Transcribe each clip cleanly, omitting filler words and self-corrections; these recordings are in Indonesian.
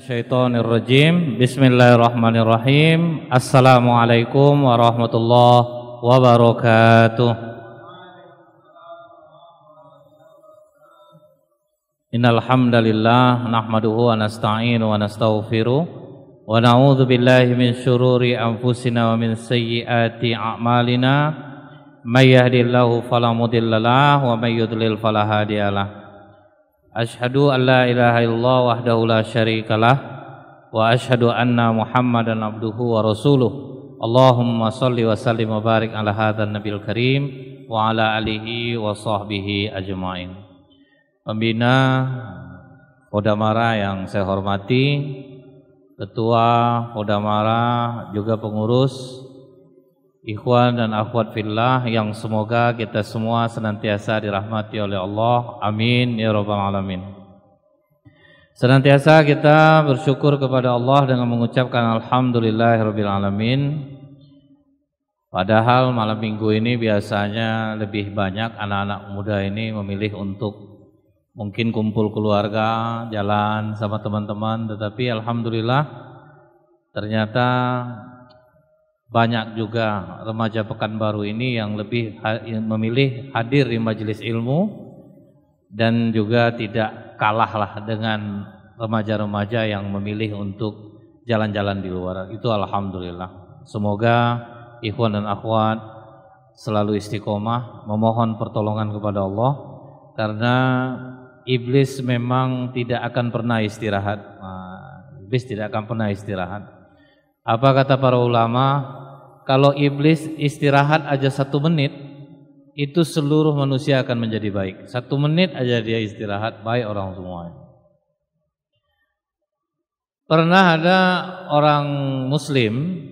Minasyaitonirrajim. Bismillahirrahmanirrahim. Assalamualaikum warahmatullahi wabarakatuh. Innal hamdalillah nahmaduhu wa nasta'inu wa nastaghfiruh wa na'udzu billahi min syururi anfusina wa min sayyiati a'malina. May yahdihillahu fala mudhillalah wa may yudlil fala hadiyalah. Asyhadu an la ilaha illallah wahdahu la syarikalah wa asyhadu anna Muhammadan abduhu wa rasuluh. Allahumma shalli wa sallim wa barik ala hadzal nabiyil karim wa ala alihi wa sahbihi ajmain. Pembina Kodamara yang saya hormati, Ketua Kodamara, juga pengurus, ikhwan dan akhwat fillah yang semoga kita semua senantiasa dirahmati oleh Allah. Amin ya rabbal alamin. Senantiasa kita bersyukur kepada Allah dengan mengucapkan alhamdulillahirabbil alamin. Padahal malam minggu ini biasanya lebih banyak anak-anak muda ini memilih untuk mungkin kumpul keluarga, jalan sama teman-teman, tetapi alhamdulillah ternyata banyak juga remaja Pekanbaru ini yang lebih memilih hadir di majelis ilmu dan juga tidak kalahlah dengan remaja-remaja yang memilih untuk jalan-jalan di luar. Itu alhamdulillah. Semoga ikhwan dan akhwat selalu istiqomah memohon pertolongan kepada Allah, karena iblis memang tidak akan pernah istirahat. Iblis tidak akan pernah istirahat. Apa kata para ulama? Kalau iblis istirahat aja 1 menit, itu seluruh manusia akan menjadi baik. 1 menit aja dia istirahat, baik orang semua. Pernah ada orang muslim,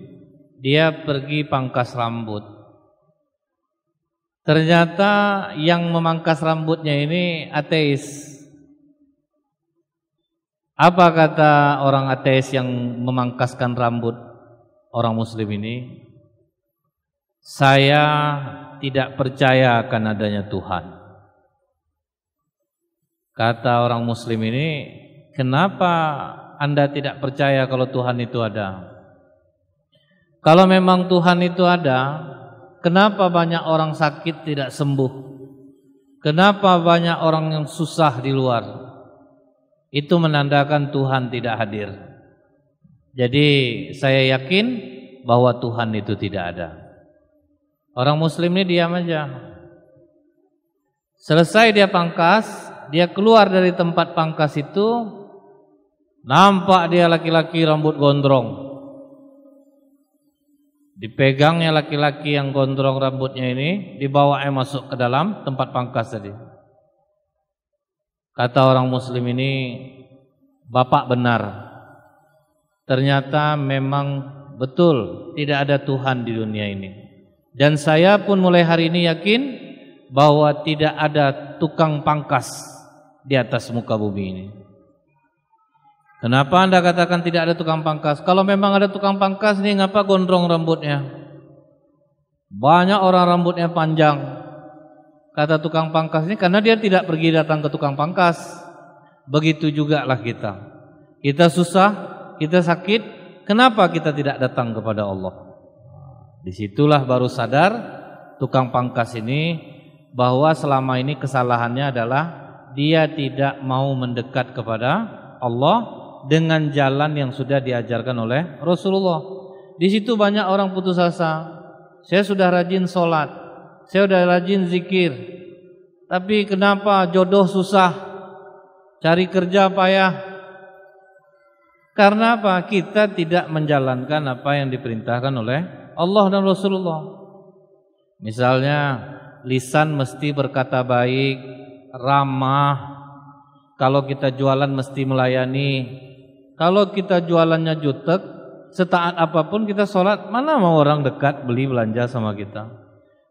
dia pergi pangkas rambut. Ternyata yang memangkas rambutnya ini ateis. Apa kata orang ateis yang memangkaskan rambut orang muslim ini? Saya tidak percaya akan adanya Tuhan. Kata orang muslim ini, kenapa Anda tidak percaya kalau Tuhan itu ada? Kalau memang Tuhan itu ada, kenapa banyak orang sakit tidak sembuh? Kenapa banyak orang yang susah di luar? Itu menandakan Tuhan tidak hadir. Jadi saya yakin bahwa Tuhan itu tidak ada. Orang muslim ini diam aja. Selesai dia pangkas, dia keluar dari tempat pangkas itu, nampak dia laki-laki rambut gondrong. Dipegangnya laki-laki yang gondrong rambutnya ini, dibawanya masuk ke dalam tempat pangkas tadi. Kata orang muslim ini, Bapak benar. Ternyata memang betul tidak ada Tuhan di dunia ini. Dan saya pun mulai hari ini yakin bahwa tidak ada tukang pangkas di atas muka bumi ini. Kenapa Anda katakan tidak ada tukang pangkas? Kalau memang ada tukang pangkas ini, ngapa gondrong rambutnya? Banyak orang rambutnya panjang. Kata tukang pangkas ini karena dia tidak pergi datang ke tukang pangkas. Begitu juga lah kita. Kita susah, kita sakit, kenapa kita tidak datang kepada Allah? Disitulah baru sadar tukang pangkas ini bahwa selama ini kesalahannya adalah dia tidak mau mendekat kepada Allah dengan jalan yang sudah diajarkan oleh Rasulullah. Di situ banyak orang putus asa. Saya sudah rajin sholat, saya sudah rajin zikir, tapi kenapa jodoh susah, cari kerja payah? Karena apa? Kita tidak menjalankan apa yang diperintahkan oleh Allah dan Rasulullah. Misalnya lisan mesti berkata baik, ramah. Kalau kita jualan mesti melayani. Kalau kita jualannya jutek, setaat apapun kita sholat, mana mau orang dekat beli belanja sama kita?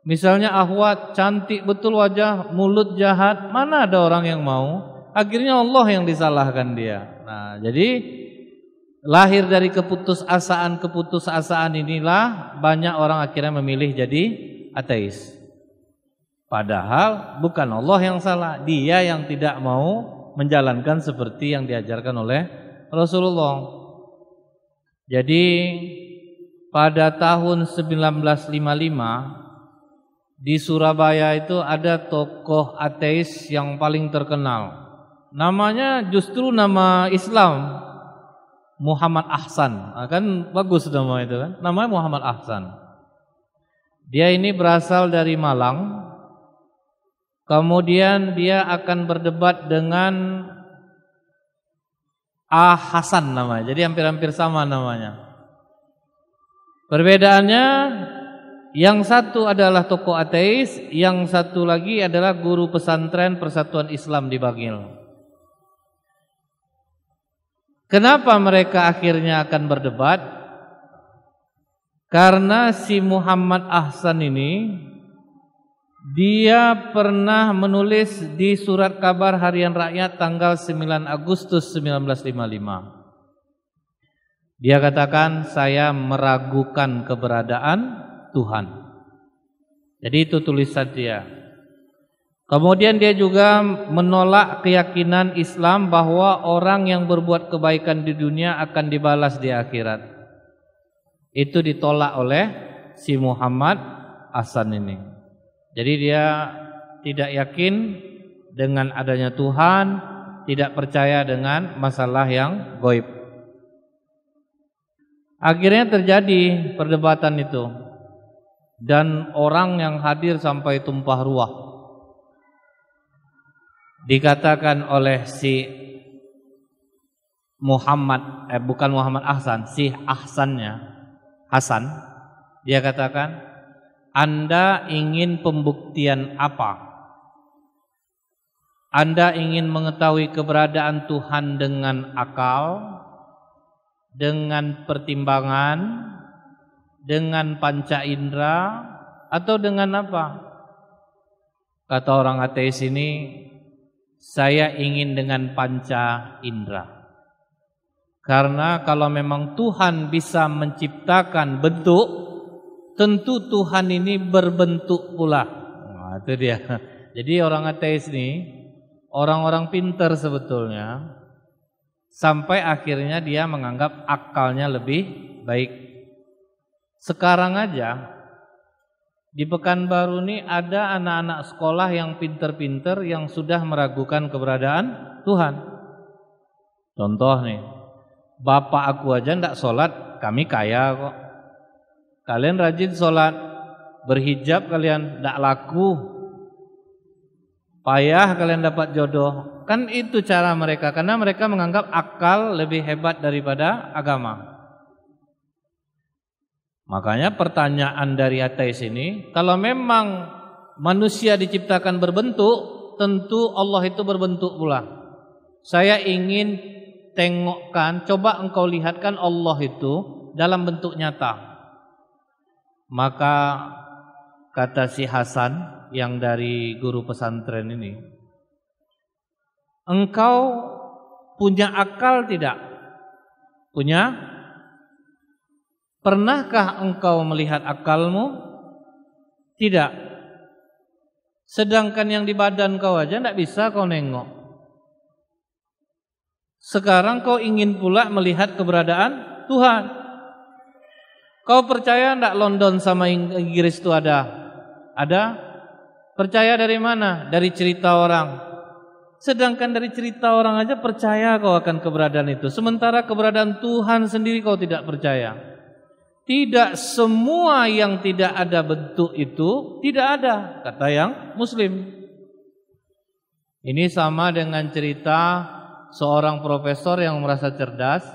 Misalnya ahwat, cantik betul wajah, mulut jahat, mana ada orang yang mau? Akhirnya Allah yang disalahkan dia. Nah, jadi lahir dari keputusasaan inilah banyak orang akhirnya memilih jadi ateis. Padahal bukan Allah yang salah, dia yang tidak mau menjalankan seperti yang diajarkan oleh Rasulullah. Jadi pada tahun 1955 di Surabaya itu ada tokoh ateis yang paling terkenal. Namanya justru nama Islam, Muhammad Ahsan. Kan bagus nama itu kan. Namanya Muhammad Ahsan. Dia ini berasal dari Malang. Kemudian dia akan berdebat dengan A. Hasan namanya. Jadi hampir-hampir sama namanya. Perbedaannya, yang satu adalah tokoh ateis, yang satu lagi adalah guru pesantren Persatuan Islam di Bangil. Kenapa mereka akhirnya akan berdebat? Karena si Muhammad Ahsan ini, dia pernah menulis di Surat Kabar Harian Rakyat tanggal 9 Agustus 1955. Dia katakan, saya meragukan keberadaan Tuhan. Jadi itu tulisan dia. Kemudian dia juga menolak keyakinan Islam bahwa orang yang berbuat kebaikan di dunia akan dibalas di akhirat. Itu ditolak oleh si Muhammad Ahsan ini. Jadi dia tidak yakin dengan adanya Tuhan, tidak percaya dengan masalah yang gaib. Akhirnya terjadi perdebatan itu, dan orang yang hadir sampai tumpah ruah. Dikatakan oleh si Muhammad, bukan Muhammad Ahsan, si Ahsannya, Hasan, dia katakan, Anda ingin pembuktian apa? Anda ingin mengetahui keberadaan Tuhan dengan akal, dengan pertimbangan, dengan panca indera, atau dengan apa? Kata orang ateis ini, saya ingin dengan panca indera. Karena kalau memang Tuhan bisa menciptakan bentuk, tentu Tuhan ini berbentuk pula. Nah, itu dia. Jadi orang ateis ini orang-orang pintar sebetulnya, sampai akhirnya dia menganggap akalnya lebih baik. Sekarang aja di Pekanbaru ini ada anak-anak sekolah yang pinter-pinter yang sudah meragukan keberadaan Tuhan. Contoh nih, bapak aku aja ndak sholat, kami kaya kok. Kalian rajin sholat, berhijab kalian ndak laku, payah kalian dapat jodoh. Kan itu cara mereka, karena mereka menganggap akal lebih hebat daripada agama. Makanya pertanyaan dari ateis ini, kalau memang manusia diciptakan berbentuk, tentu Allah itu berbentuk pula. Saya ingin tengokkan, coba engkau lihatkan Allah itu dalam bentuk nyata. Maka kata si Hasan yang dari guru pesantren ini, engkau punya akal tidak? Punya? Pernahkah engkau melihat akalmu? Tidak. Sedangkan yang di badan kau aja tidak bisa kau nengok. Sekarang kau ingin pula melihat keberadaan Tuhan. Kau percaya tidak London sama Inggris itu ada? Ada? Percaya dari mana? Dari cerita orang. Sedangkan dari cerita orang aja percaya kau akan keberadaan itu. Sementara keberadaan Tuhan sendiri kau tidak percaya. Tidak semua yang tidak ada bentuk itu tidak ada, kata yang Muslim. Ini sama dengan cerita seorang profesor yang merasa cerdas,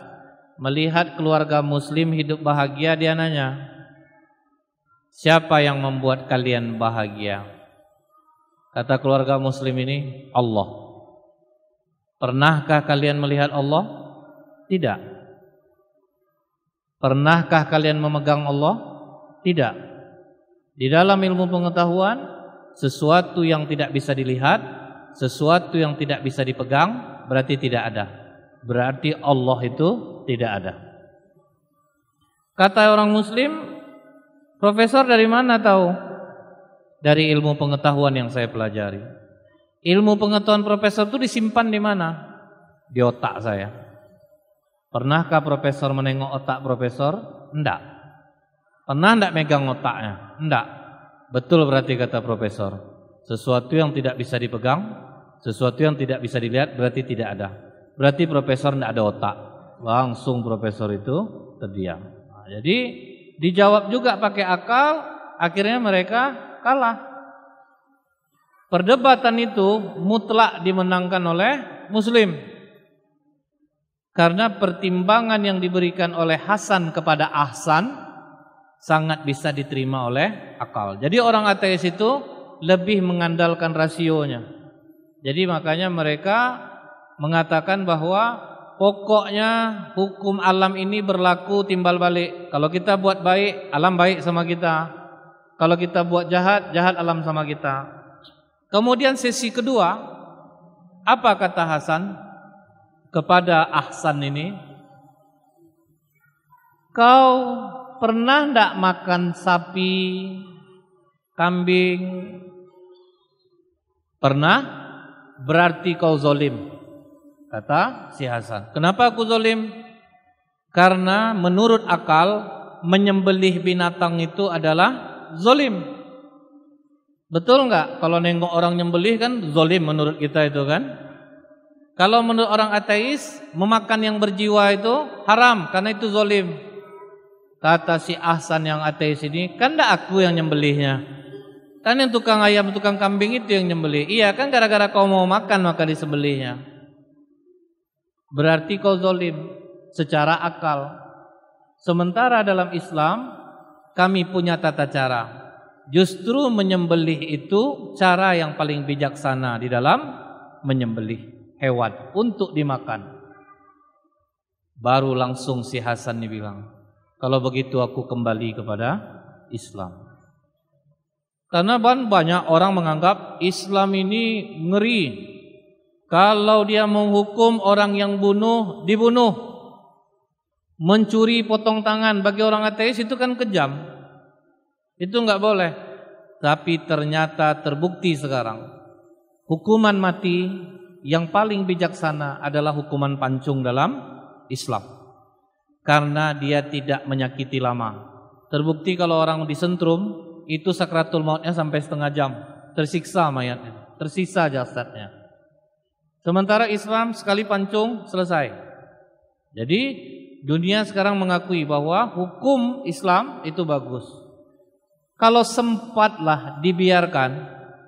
melihat keluarga Muslim hidup bahagia, dia nanya, siapa yang membuat kalian bahagia? Kata keluarga Muslim ini, Allah. Pernahkah kalian melihat Allah? Tidak. Pernahkah kalian memegang Allah? Tidak. Di dalam ilmu pengetahuan, sesuatu yang tidak bisa dilihat, sesuatu yang tidak bisa dipegang, berarti tidak ada. Berarti Allah itu tidak ada. Kata orang Muslim, profesor dari mana tahu? Dari ilmu pengetahuan yang saya pelajari. Ilmu pengetahuan profesor itu disimpan di mana? Di otak saya. Pernahkah profesor menengok otak profesor? Enggak. Pernah enggak megang otaknya? Enggak. Betul berarti kata profesor. Sesuatu yang tidak bisa dipegang, sesuatu yang tidak bisa dilihat berarti tidak ada. Berarti profesor enggak ada otak. Langsung profesor itu terdiam. Nah, jadi dijawab juga pakai akal, akhirnya mereka kalah. Perdebatan itu mutlak dimenangkan oleh Muslim. Karena pertimbangan yang diberikan oleh Hasan kepada Ahsan sangat bisa diterima oleh akal. Jadi orang ateis itu lebih mengandalkan rasionya. Jadi makanya mereka mengatakan bahwa pokoknya hukum alam ini berlaku timbal balik. Kalau kita buat baik, alam baik sama kita. Kalau kita buat jahat, jahat alam sama kita. Kemudian sesi kedua, apa kata Hasan kepada Ahsan ini? Kau pernah enggak makan sapi, kambing? Pernah? Berarti kau zalim, kata si Hasan. Kenapa aku zalim? Karena menurut akal menyembelih binatang itu adalah zalim. Betul enggak? Kalau nengok orang nyembelih kan zalim menurut kita itu kan. Kalau menurut orang ateis memakan yang berjiwa itu haram karena itu zalim. Kata si Ahsan yang ateis ini, kan enggak aku yang nyembelihnya. Kan yang tukang ayam, tukang kambing itu yang nyembelih. Iya kan gara-gara kau mau makan maka disembelihnya. Berarti kau zalim secara akal. Sementara dalam Islam kami punya tata cara. Justru menyembelih itu cara yang paling bijaksana di dalam menyembelih hewan untuk dimakan. Baru langsung si Hasan ini bilang, kalau begitu aku kembali kepada Islam. Karena banyak orang menganggap Islam ini ngeri. Kalau dia menghukum orang yang bunuh, dibunuh. Mencuri potong tangan bagi orang ateis itu kan kejam. Itu enggak boleh. Tapi ternyata terbukti sekarang hukuman mati yang paling bijaksana adalah hukuman pancung dalam Islam. Karena dia tidak menyakiti lama. Terbukti kalau orang disentrum itu sakratul mautnya sampai setengah jam, tersiksa mayatnya, tersisa jasadnya. Sementara Islam sekali pancung selesai. Jadi dunia sekarang mengakui bahwa hukum Islam itu bagus. Kalau sempatlah dibiarkan,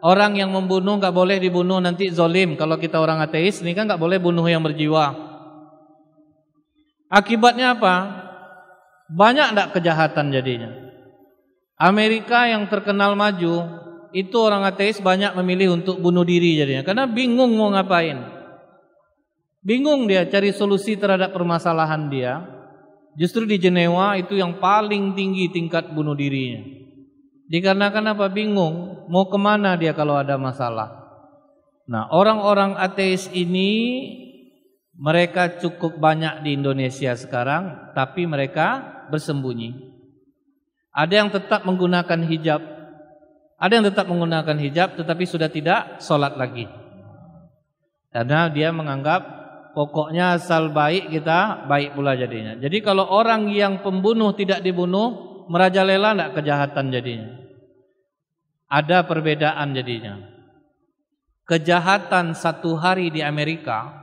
orang yang membunuh enggak boleh dibunuh nanti zalim. Kalau kita orang ateis ini kan enggak boleh bunuh yang berjiwa. Akibatnya apa? Banyak enggak kejahatan jadinya. Amerika yang terkenal maju, itu orang ateis banyak memilih untuk bunuh diri jadinya. Karena bingung mau ngapain. Bingung dia cari solusi terhadap permasalahan dia. Justru di Jenewa itu yang paling tinggi tingkat bunuh dirinya. Dikarenakan apa? Bingung mau kemana dia kalau ada masalah. Nah, orang-orang ateis ini mereka cukup banyak di Indonesia sekarang, tapi mereka bersembunyi. Ada yang tetap menggunakan hijab, ada yang tetap menggunakan hijab, tetapi sudah tidak sholat lagi. Karena dia menganggap pokoknya asal baik kita baik pula jadinya. Jadi kalau orang yang pembunuh tidak dibunuh, merajalela enggak kejahatan jadinya. Ada perbedaan jadinya. Kejahatan 1 hari di Amerika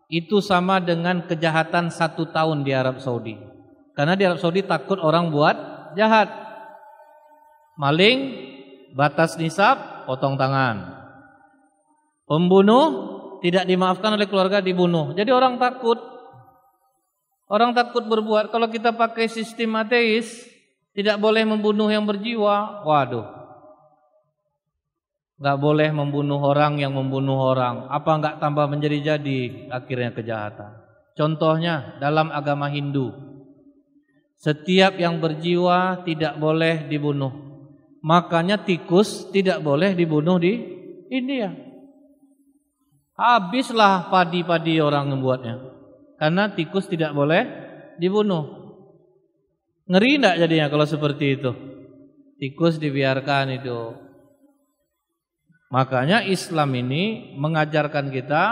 itu sama dengan kejahatan 1 tahun di Arab Saudi. Karena di Arab Saudi takut orang buat jahat. Maling, batas nisab, potong tangan. Pembunuh tidak dimaafkan oleh keluarga, dibunuh. Jadi orang takut. Orang takut berbuat. Kalau kita pakai sistem ateis, tidak boleh membunuh yang berjiwa. Waduh. Enggak boleh membunuh orang yang membunuh orang. Apa enggak tambah menjadi-jadi akhirnya kejahatan. Contohnya dalam agama Hindu. Setiap yang berjiwa tidak boleh dibunuh. Makanya tikus tidak boleh dibunuh di India. Habislah padi-padi orang membuatnya. Karena tikus tidak boleh dibunuh. Ngeri enggak jadinya kalau seperti itu? Tikus dibiarkan itu. Makanya Islam ini mengajarkan kita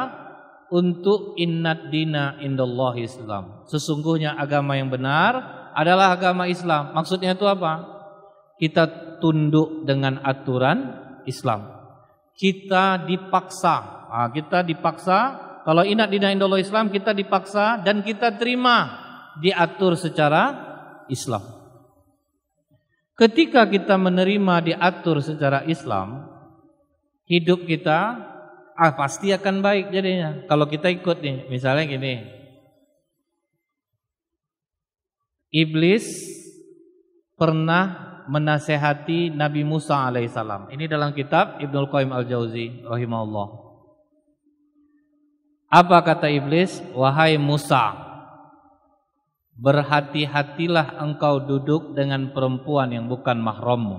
untuk innad dina indallahi Islam. Sesungguhnya agama yang benar adalah agama Islam. Maksudnya itu apa? Kita tunduk dengan aturan Islam. Kita dipaksa. Kita dipaksa. Kalau innad dina indallahi Islam, kita dipaksa dan kita terima diatur secara Islam. Ketika kita menerima diatur secara Islam, hidup kita pasti akan baik jadinya. Kalau kita ikut nih, misalnya gini. Iblis pernah menasehati Nabi Musa alaihissalam. Ini dalam kitab Ibnul Qayyim al-Jauzi rahimahullah. Apa kata Iblis? Wahai Musa, berhati-hatilah engkau duduk dengan perempuan yang bukan mahrammu.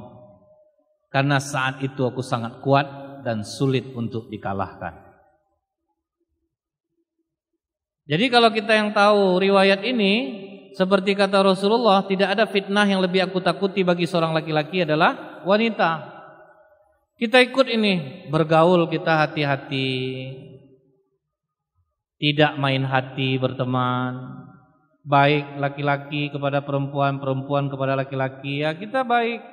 Karena saat itu aku sangat kuat dan sulit untuk dikalahkan. Jadi kalau kita yang tahu riwayat ini, seperti kata Rasulullah, tidak ada fitnah yang lebih aku takuti bagi seorang laki-laki adalah wanita. Kita ikut ini, bergaul kita hati-hati, tidak main hati berteman, baik laki-laki kepada perempuan, perempuan kepada laki-laki, ya kita baik.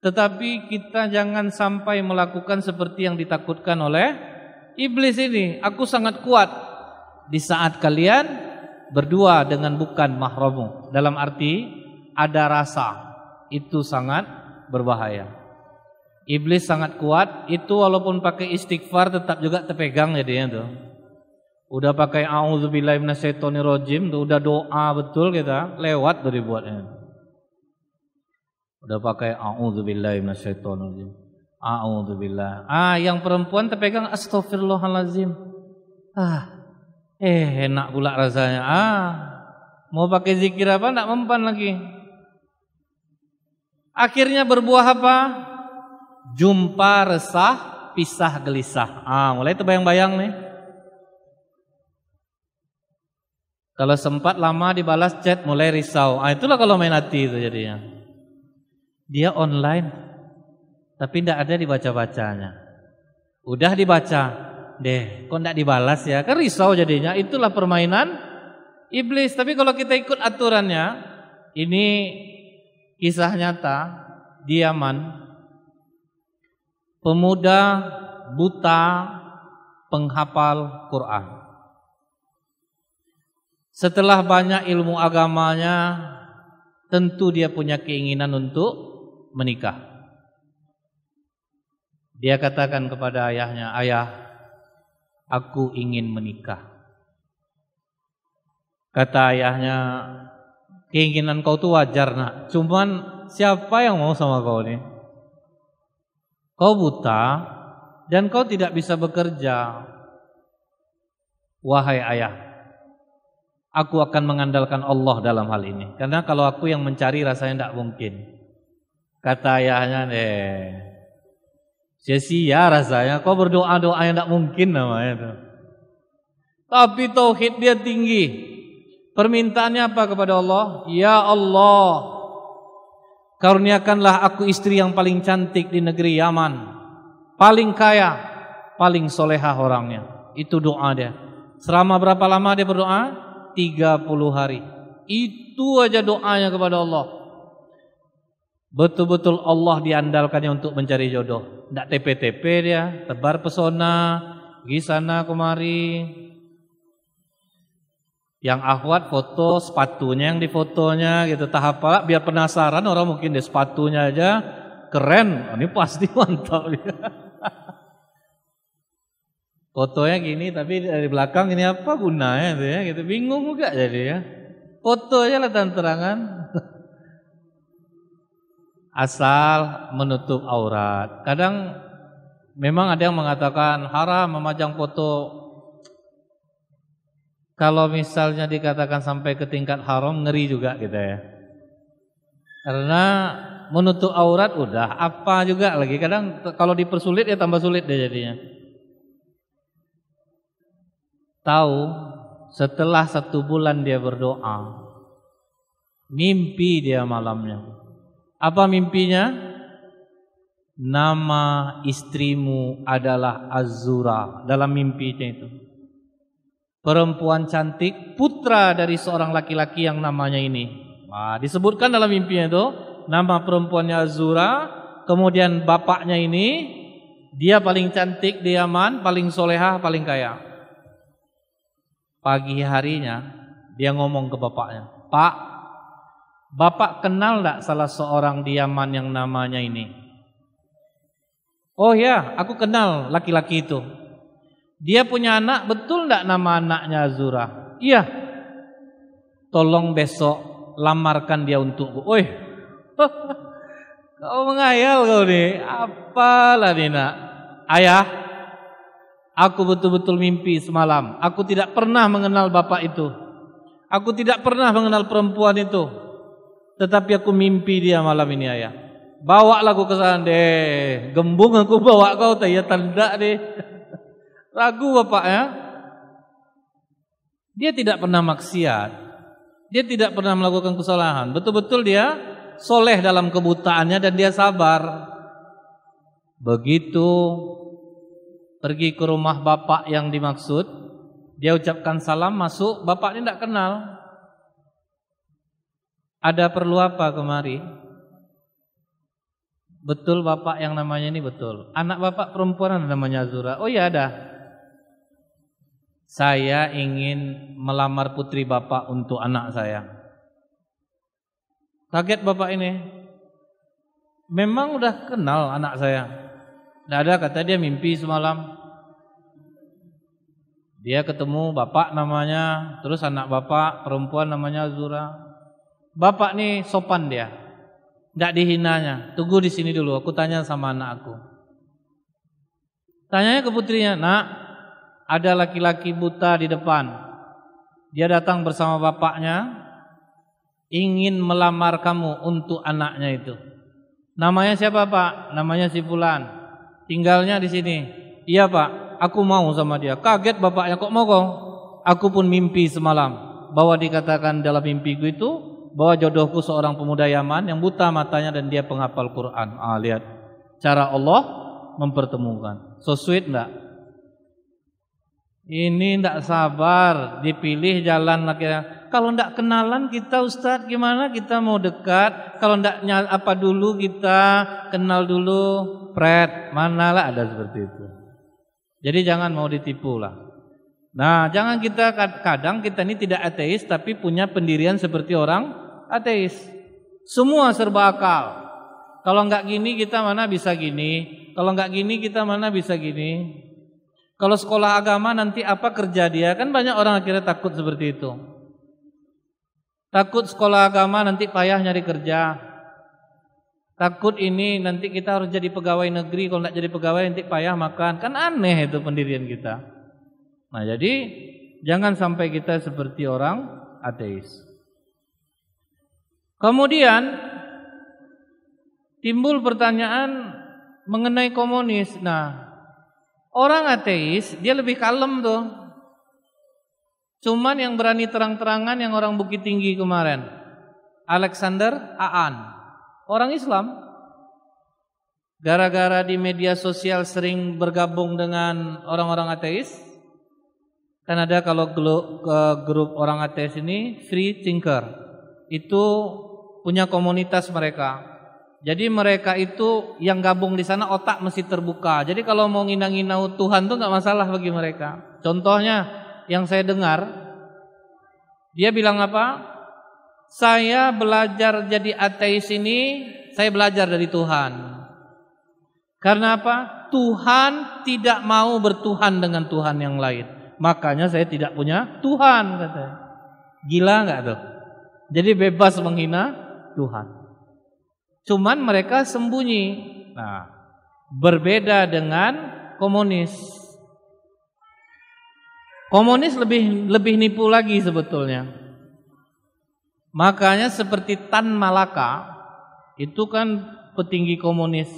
Tetapi kita jangan sampai melakukan seperti yang ditakutkan oleh iblis ini. Aku sangat kuat di saat kalian berdua dengan bukan mahrammu. Dalam arti ada rasa, itu sangat berbahaya. Iblis sangat kuat, itu walaupun pakai istighfar tetap juga terpegang jadinya tuh. Udah pakai a'udzubillahi minasyaitonirrajim tuh, udah doa betul kita, lewat tuh dibuatnya. Udah pakai a'udzubillahi minasyaitonirrajim. A'udzubillah. Yang perempuan terpegang astaghfirullahalazim. Enak pula rasanya. Mau pakai zikir apa enggak mempan lagi. Akhirnya berbuah apa? Jumpa resah, pisah gelisah. Mulai terbayang-bayang nih. Kalau sempat lama dibalas chat mulai risau. Itulah kalau main hati itu jadinya. Dia online, tapi tidak ada dibaca-bacanya. Udah dibaca, kok tidak dibalas ya? Kan risau jadinya. Itulah permainan iblis. Tapi kalau kita ikut aturannya, ini kisah nyata di Yaman. Pemuda buta penghafal Quran. Setelah banyak ilmu agamanya, tentu dia punya keinginan untuk menikah. Dia katakan kepada ayahnya, "Ayah, aku ingin menikah." Kata ayahnya, "Keinginan kau itu wajar nak, cuman siapa yang mau sama kau nih? Kau buta dan kau tidak bisa bekerja. Wahai ayah, aku akan mengandalkan Allah dalam hal ini. Karena kalau aku yang mencari rasanya tidak mungkin." Kata ayahnya, sia-sia rasanya, kau berdoa-doa yang tidak mungkin namanya itu. Tapi tauhid dia tinggi. Permintaannya apa kepada Allah? Ya Allah, karuniakanlah aku istri yang paling cantik di negeri Yaman, paling kaya, paling solehah orangnya. Itu doa dia. Selama berapa lama dia berdoa? 30 hari. Itu aja doanya kepada Allah. Betul-betul Allah diandalkannya untuk mencari jodoh. Tidak TP-TP dia, tebar pesona, pergi sana kemari. Yang akhwat foto sepatunya yang difotonya gitu. Tahap apa? Biar penasaran orang mungkin deh sepatunya aja keren. Ini pasti mantap dia. Fotonya gini tapi dari belakang ini apa gunanya tuh ya gitu. Bingung juga jadi ya. Foto aja lah terang-terangan. Asal menutup aurat. Kadang memang ada yang mengatakan haram memajang foto. Kalau misalnya dikatakan sampai ke tingkat haram, ngeri juga gitu ya. Karena menutup aurat udah apa juga lagi. Kadang kalau dipersulit ya tambah sulit deh jadinya. Tahu setelah 1 bulan dia berdoa, mimpi dia malamnya. Apa mimpinya? nama istrimu adalah Azura dalam mimpinya itu. Perempuan cantik, putra dari seorang laki-laki yang namanya ini. Nah, disebutkan dalam mimpinya itu nama perempuannya Azura, kemudian bapaknya ini dia paling cantik di Yaman, paling solehah, paling kaya. Pagi harinya dia ngomong ke bapaknya, "Pak, Bapak kenal enggak salah seorang di Yaman yang namanya ini?" "Oh ya, aku kenal laki-laki itu. Dia punya anak, betul enggak nama anaknya Azura?" "Iya." "Tolong besok lamarkan dia untukku." "Oi, kau menghayal kau nih. Apalah nih nak?" "Ayah, aku betul-betul mimpi semalam. Aku tidak pernah mengenal bapak itu. Aku tidak pernah mengenal perempuan itu. Tetapi aku mimpi dia malam ini, ayah. Bawalah aku ke sana deh. Gembung aku bawa kau, ya tanda deh." Ragu bapaknya. Dia tidak pernah maksiat. Dia tidak pernah melakukan kesalahan. Betul-betul dia soleh dalam kebutaannya dan dia sabar. Begitu pergi ke rumah bapak yang dimaksud, dia ucapkan salam, masuk, bapak ini tidak kenal. "Ada perlu apa kemari?" "Betul bapak yang namanya ini betul. Anak bapak perempuan ada namanya Azura." "Oh ya ada. Saya ingin melamar putri bapak untuk anak saya." Kaget bapak ini. "Memang udah kenal anak saya?" "Tidak ada," kata dia, "mimpi semalam." Dia ketemu bapak namanya, terus anak bapak perempuan namanya Azura. Bapak nih sopan dia, tidak dihinanya. "Tunggu di sini dulu, aku tanya sama anak aku." Tanyanya ke putrinya, "Nak, ada laki-laki buta di depan. Dia datang bersama bapaknya, ingin melamar kamu untuk anaknya itu. Namanya siapa pak?" "Namanya si Fulan. Tinggalnya di sini." "Iya pak, aku mau sama dia." Kaget bapaknya, "Kok mau kau?" "Aku pun mimpi semalam bahwa dikatakan dalam mimpiku itu bahwa jodohku seorang pemuda Yaman yang buta matanya dan dia penghafal Quran." Lihat cara Allah mempertemukan. So sweet enggak? Ini enggak sabar, dipilih jalan laki-laki. Kalau enggak kenalan kita Ustadz, gimana kita mau dekat? Kalau enggak apa dulu kita kenal dulu, pret, manalah ada seperti itu. Jadi jangan mau ditipu lah. Nah, jangan kita kadang kita ini tidak ateis tapi punya pendirian seperti orang ateis. Semua serba akal. Kalau enggak gini kita mana bisa gini. Kalau enggak gini kita mana bisa gini. Kalau sekolah agama nanti apa kerja dia? Kan banyak orang akhirnya takut seperti itu. Takut sekolah agama nanti payah nyari kerja. Takut ini nanti kita harus jadi pegawai negeri. Kalau tidak jadi pegawai nanti payah makan. Kan aneh itu pendirian kita. Nah jadi jangan sampai kita seperti orang ateis. Kemudian timbul pertanyaan mengenai komunis. Nah, orang ateis dia lebih kalem tuh. Cuman yang berani terang-terangan yang orang Bukit Tinggi kemarin, Alexander Aan, orang Islam. Gara-gara di media sosial sering bergabung dengan orang-orang ateis. Kan ada kalau grup orang ateis ini free thinker. Itu punya komunitas mereka. Jadi mereka itu yang gabung di sana otak mesti terbuka. Jadi kalau mau ngina-ngina Tuhan tuh nggak masalah bagi mereka. Contohnya yang saya dengar, dia bilang apa? "Saya belajar jadi ateis ini, saya belajar dari Tuhan. Karena apa? Tuhan tidak mau bertuhan dengan Tuhan yang lain. Makanya saya tidak punya Tuhan," katanya. Gila nggak tuh? Jadi bebas menghina Tuhan. Cuman mereka sembunyi. Nah, berbeda dengan komunis. Komunis lebih nipu lagi sebetulnya. Makanya seperti Tan Malaka, itu kan petinggi komunis.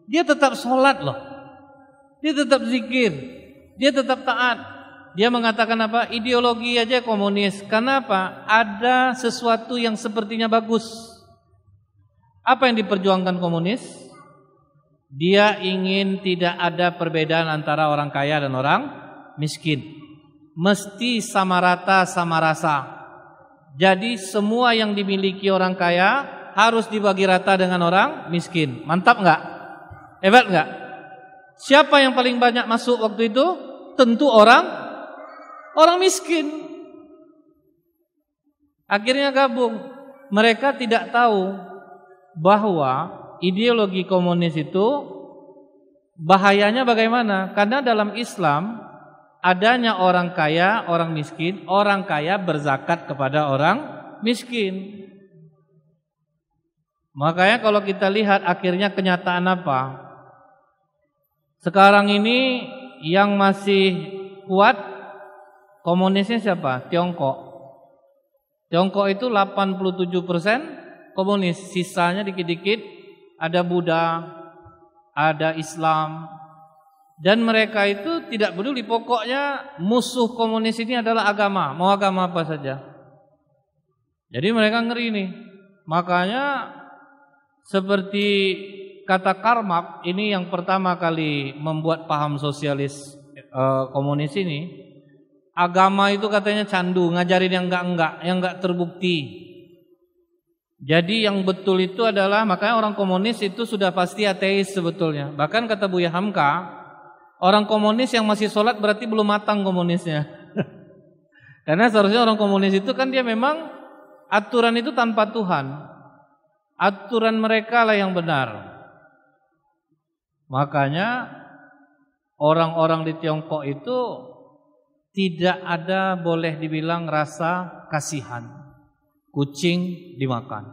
Dia tetap sholat loh. Dia tetap zikir. Dia tetap taat. Dia mengatakan apa? Ideologi aja komunis. Karena apa? Ada sesuatu yang sepertinya bagus. Apa yang diperjuangkan komunis? Dia ingin tidak ada perbedaan antara orang kaya dan orang miskin. Mesti sama rata, sama rasa. Jadi semua yang dimiliki orang kaya harus dibagi rata dengan orang miskin. Mantap enggak? Hebat enggak? Siapa yang paling banyak masuk waktu itu? Tentu orang miskin. Akhirnya gabung. Mereka tidak tahu bahwa ideologi komunis itu bahayanya bagaimana? Karena dalam Islam adanya orang kaya, orang miskin. Orang kaya berzakat kepada orang miskin. Makanya kalau kita lihat akhirnya kenyataan apa? Sekarang ini yang masih kuat komunisnya siapa? Tiongkok. Tiongkok itu 87% komunis, sisanya dikit-dikit ada Buddha, ada Islam. Dan mereka itu tidak peduli, pokoknya musuh komunis ini adalah agama, mau agama apa saja. Jadi mereka ngeri nih. Makanya seperti kata Karl Marx ini yang pertama kali membuat paham sosialis komunis ini. Agama itu katanya candu, ngajarin yang enggak terbukti. Jadi yang betul itu adalah, makanya orang komunis itu sudah pasti ateis sebetulnya. Bahkan kata Buya Hamka, orang komunis yang masih sholat berarti belum matang komunisnya. Karena seharusnya orang komunis itu kan dia memang aturan itu tanpa Tuhan. Aturan mereka lah yang benar. Makanya orang-orang di Tiongkok itu tidak ada boleh dibilang rasa kasihan. Kucing dimakan.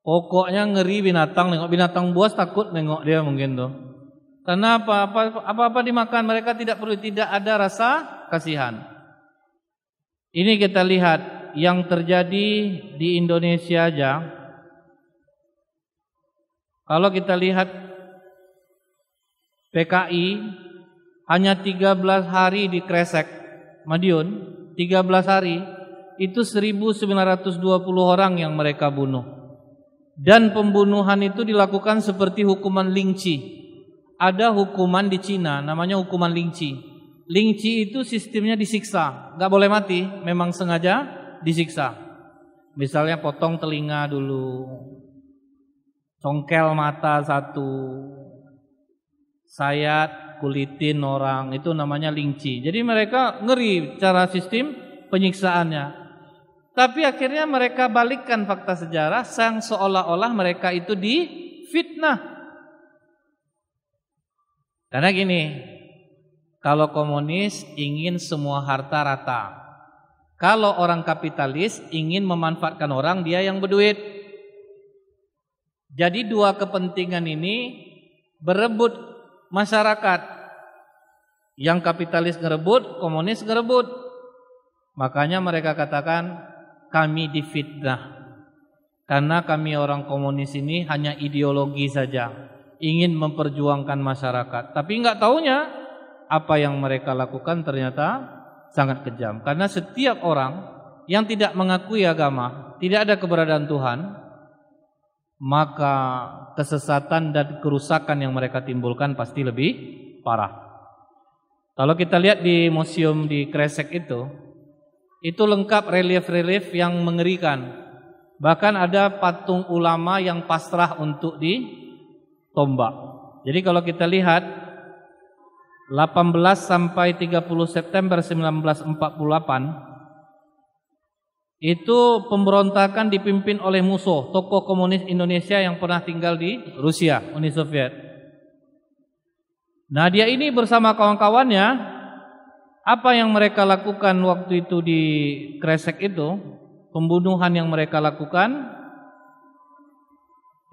Pokoknya ngeri binatang, nengok binatang buas takut nengok dia mungkin tuh. Karena apa-apa dimakan, mereka tidak perlu, tidak ada rasa kasihan. Ini kita lihat yang terjadi di Indonesia aja. Kalau kita lihat PKI hanya 13 hari di Kresek, Madiun, 13 hari, itu 1920 orang yang mereka bunuh. Dan pembunuhan itu dilakukan seperti hukuman lingci. Ada hukuman di Cina, namanya hukuman lingci. Lingci itu sistemnya disiksa, gak boleh mati, memang sengaja disiksa. Misalnya potong telinga dulu, congkel mata satu, sayat, kulitin orang, itu namanya lingci. Jadi mereka ngeri cara sistem penyiksaannya. Tapi akhirnya mereka balikkan fakta sejarah, sang seolah-olah mereka itu difitnah. Karena gini, kalau komunis ingin semua harta rata. Kalau orang kapitalis ingin memanfaatkan orang, dia yang berduit. Jadi dua kepentingan ini berebut masyarakat. Yang kapitalis ngerebut, komunis ngerebut. Makanya mereka katakan kami difitnah. Karena kami orang komunis ini hanya ideologi saja, ingin memperjuangkan masyarakat. Tapi enggak taunya apa yang mereka lakukan ternyata sangat kejam. Karena setiap orang yang tidak mengakui agama, tidak ada keberadaan Tuhan, maka kesesatan dan kerusakan yang mereka timbulkan pasti lebih parah. Kalau kita lihat di museum di Kresek itu lengkap relief-relief yang mengerikan. Bahkan ada patung ulama yang pasrah untuk ditombak. Jadi kalau kita lihat 18 sampai 30 September 1948 itu pemberontakan dipimpin oleh Musso, tokoh komunis Indonesia yang pernah tinggal di Rusia, Uni Soviet. Nah, dia ini bersama kawan-kawannya, apa yang mereka lakukan waktu itu di Kresek itu, pembunuhan yang mereka lakukan,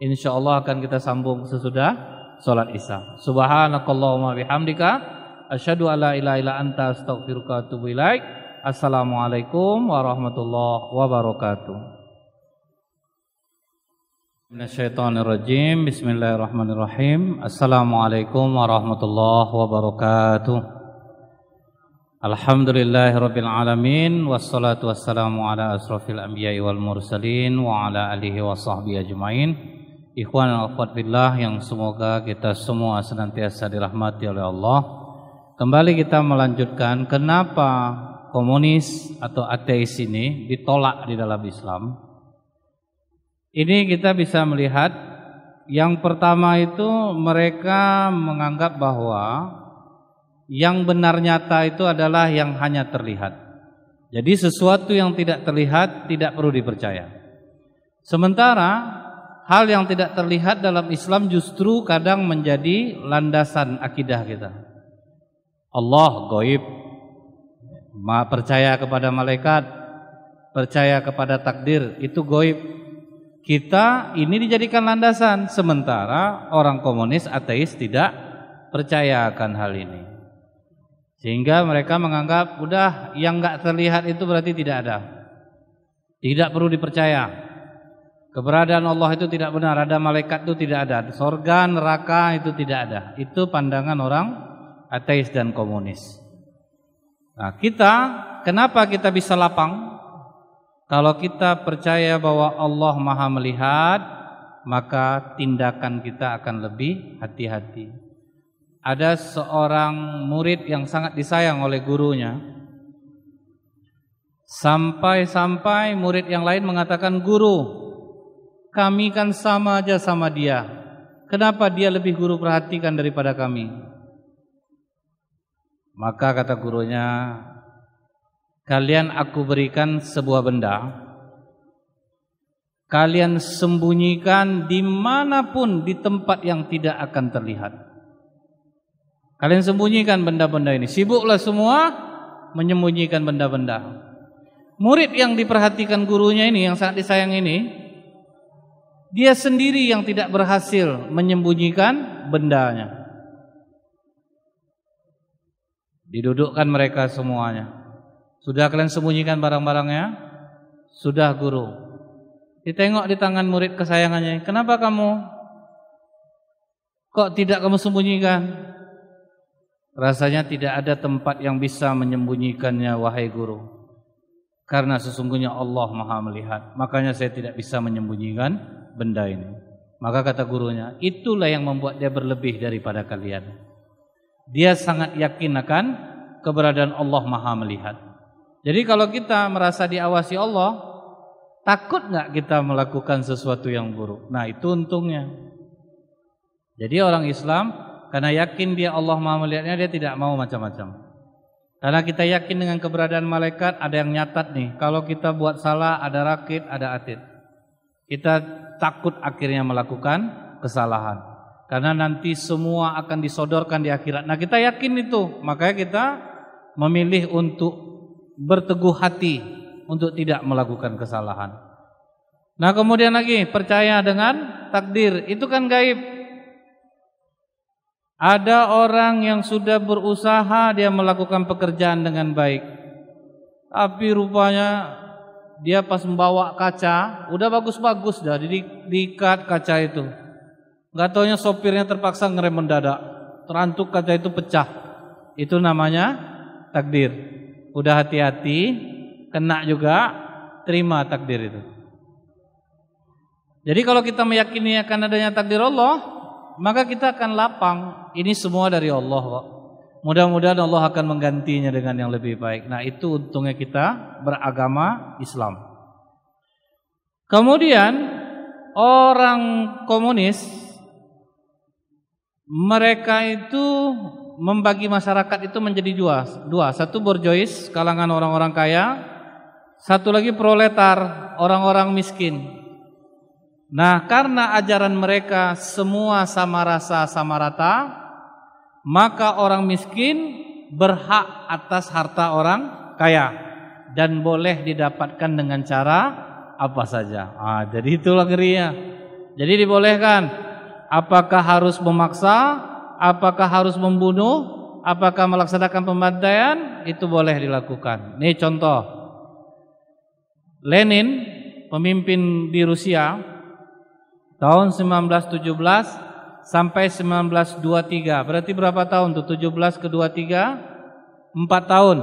insya Allah akan kita sambung sesudah sholat Isya. Subhanakallahumma bihamdika, asyhadu alla ilaha illa anta, astaghfiruka wa atubu ilaik. Assalamualaikum warahmatullahi wabarakatuh. Minasyaitonirrajim. Bismillahirrahmanirrahim. Assalamualaikum warahmatullahi wabarakatuh. Alhamdulillahirabbil alamin, wassalatu wassalamu ala asrofil anbiya'i wal mursalin wa ala alihi wa sahbihi ajmain. Ikhwan dan akhwat fillah yang semoga kita semua senantiasa dirahmati oleh Allah. Kembali kita melanjutkan kenapa komunis atau ateis ini ditolak di dalam Islam. Ini kita bisa melihat yang pertama itu mereka menganggap bahwa yang benar nyata itu adalah yang hanya terlihat. Jadi sesuatu yang tidak terlihat tidak perlu dipercaya. Sementara hal yang tidak terlihat dalam Islam justru kadang menjadi landasan akidah kita. Allah gaib, percaya kepada malaikat, percaya kepada takdir, itu gaib. Kita ini dijadikan landasan, sementara orang komunis ateis tidak percaya akan hal ini. Sehingga mereka menganggap udah yang enggak terlihat itu berarti tidak ada. Tidak perlu dipercaya. Keberadaan Allah itu tidak benar, ada malaikat itu tidak ada, surga, neraka itu tidak ada. Itu pandangan orang ateis dan komunis. Nah, kenapa kita bisa lapang? Kalau kita percaya bahwa Allah Maha melihat, maka tindakan kita akan lebih hati-hati. Ada seorang murid yang sangat disayang oleh gurunya. Sampai-sampai murid yang lain mengatakan, "Guru, kami kan sama aja sama dia. Kenapa dia lebih guru perhatikan daripada kami?" Maka kata gurunya, "Kalian aku berikan sebuah benda. Kalian sembunyikan dimanapun di tempat yang tidak akan terlihat. Kalian sembunyikan benda-benda ini. Sibuklah semua menyembunyikan benda-benda." Murid yang diperhatikan gurunya ini, yang sangat disayang ini, dia sendiri yang tidak berhasil menyembunyikan bendanya. Didudukkan mereka semuanya. "Sudah kalian sembunyikan barang-barangnya?" "Sudah, guru." Ditengok di tangan murid kesayangannya, "Kenapa kamu? Kok tidak kamu sembunyikan?" "Rasanya tidak ada tempat yang bisa menyembunyikannya, wahai guru. Karena sesungguhnya Allah Maha melihat, makanya saya tidak bisa menyembunyikan benda ini." Maka kata gurunya, itulah yang membuat dia berlebih daripada kalian. Dia sangat yakin akan keberadaan Allah Maha melihat. Jadi kalau kita merasa diawasi Allah, takut nggak kita melakukan sesuatu yang buruk? Nah, itu untungnya. Jadi orang Islam karena yakin dia Allah Maha melihatnya, dia tidak mau macam-macam. Karena kita yakin dengan keberadaan malaikat, ada yang nyatat nih. Kalau kita buat salah, ada rakit, ada atid. Kita takut akhirnya melakukan kesalahan. Karena nanti semua akan disodorkan di akhirat. Nah, kita yakin itu. Makanya kita memilih untuk berteguh hati untuk tidak melakukan kesalahan. Nah, kemudian lagi percaya dengan takdir, itu kan gaib. Ada orang yang sudah berusaha dia melakukan pekerjaan dengan baik, tapi rupanya dia pas membawa kaca udah bagus-bagus dah, diikat kaca itu. Gak taunya sopirnya terpaksa ngerem mendadak, terantuk kaca itu pecah. Itu namanya takdir. Udah hati-hati, kena juga, terima takdir itu. Jadi kalau kita meyakini akan adanya takdir Allah, maka kita akan lapang. Ini semua dari Allah kok. Mudah-mudahan Allah akan menggantinya dengan yang lebih baik. Nah, itu untungnya kita beragama Islam. Kemudian orang komunis, mereka itu membagi masyarakat itu menjadi dua. Satu borjuis, kalangan orang-orang kaya. Satu lagi proletar, orang-orang miskin. Nah, karena ajaran mereka semua sama rasa, sama rata, maka orang miskin berhak atas harta orang kaya dan boleh didapatkan dengan cara apa saja. Jadi itulah ngerinya. Jadi dibolehkan. Apakah harus memaksa? Apakah harus membunuh? Apakah melaksanakan pembantaian? Itu boleh dilakukan. Ini contoh. Lenin, pemimpin di Rusia, tahun 1917 sampai 1923. Berarti berapa tahun tuh? 17 ke 23? 4 tahun.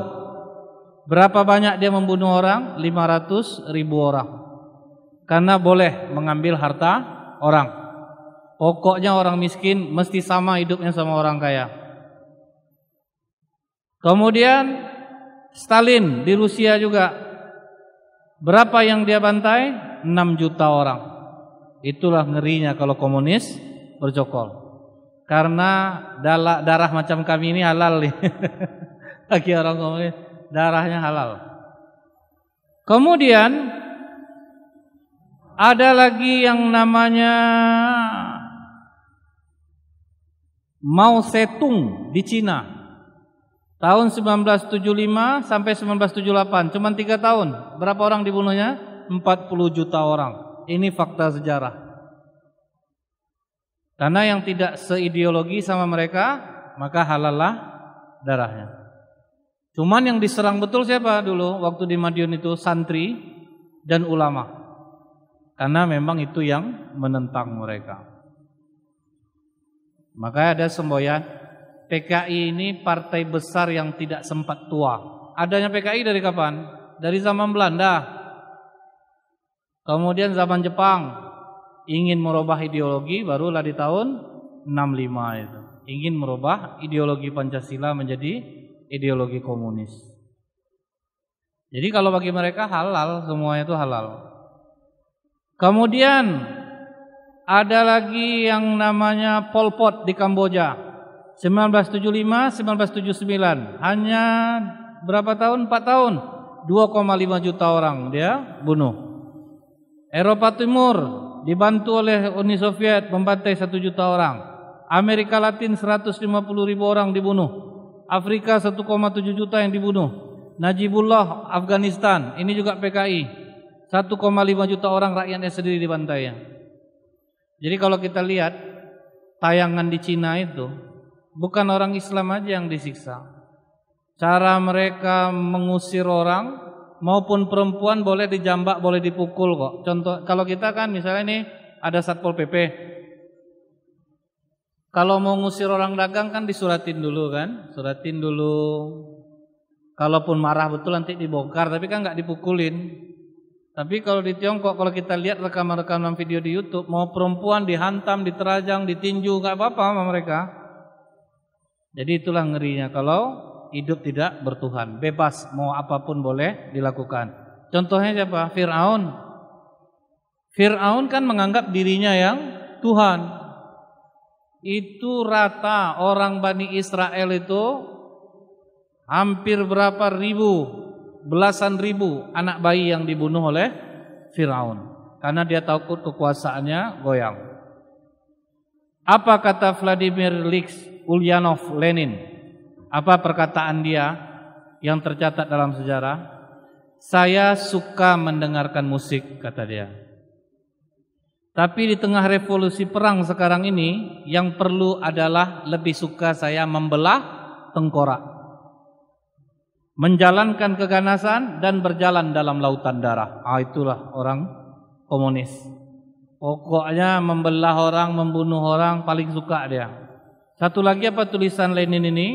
Berapa banyak dia membunuh orang? 500.000 orang. Karena boleh mengambil harta orang. Pokoknya orang miskin mesti sama hidupnya sama orang kaya. Kemudian Stalin di Rusia juga. Berapa yang dia bantai? 6 juta orang. Itulah ngerinya kalau komunis bercokol. Karena darah macam kami ini halal nih. Bagi orang komunis, darahnya halal. Kemudian ada lagi yang namanya Mao Zedong di Cina. Tahun 1975 sampai 1978, cuma 3 tahun. Berapa orang dibunuhnya? 40 juta orang. Ini fakta sejarah. Karena yang tidak seideologi sama mereka, maka halallah darahnya. Cuman yang diserang betul siapa dulu waktu di Madiun itu? Santri dan ulama. Karena memang itu yang menentang mereka. Maka ada semboyan, PKI ini partai besar yang tidak sempat tua. Adanya PKI dari kapan? Dari zaman Belanda. Kemudian zaman Jepang ingin merubah ideologi, barulah di tahun 65 itu. Ingin merubah ideologi Pancasila menjadi ideologi komunis. Jadi kalau bagi mereka halal, semuanya itu halal. Kemudian ada lagi yang namanya Pol Pot di Kamboja. 1975, 1979. Hanya berapa tahun? 4 tahun. 2,5 juta orang dia bunuh. Eropa Timur dibantu oleh Uni Soviet membantai 1 juta orang. Amerika Latin 150.000 orang dibunuh. Afrika 1,7 juta yang dibunuh. Najibullah Afghanistan, ini juga PKI. 1,5 juta orang rakyatnya sendiri dibantai. Jadi kalau kita lihat tayangan di Cina itu, bukan orang Islam aja yang disiksa. Cara mereka mengusir orang maupun perempuan boleh dijambak, boleh dipukul kok. Contoh, kalau kita kan misalnya ini ada Satpol PP. Kalau mau ngusir orang dagang kan disuratin dulu kan, suratin dulu. Kalaupun marah betul nanti dibongkar, tapi kan nggak dipukulin. Tapi kalau di Tiongkok, kalau kita lihat rekaman-rekaman video di YouTube, mau perempuan dihantam, diterajang, ditinju, nggak apa-apa sama mereka. Jadi itulah ngerinya kalau hidup tidak bertuhan, bebas, mau apapun boleh dilakukan. Contohnya siapa? Fir'aun. Fir'aun kan menganggap dirinya yang Tuhan. Itu rata orang Bani Israel itu hampir berapa ribu, belasan ribu anak bayi yang dibunuh oleh Fir'aun. Karena dia takut kekuasaannya goyang. Apa kata Vladimir Ilyich Ulyanov Lenin? Apa perkataan dia yang tercatat dalam sejarah? Saya suka mendengarkan musik, kata dia. Tapi di tengah revolusi perang sekarang ini, yang perlu adalah lebih suka saya membelah tengkorak, menjalankan keganasan dan berjalan dalam lautan darah. Itulah orang komunis. Pokoknya membelah orang, membunuh orang paling suka dia. Satu lagi apa tulisan Lenin ini?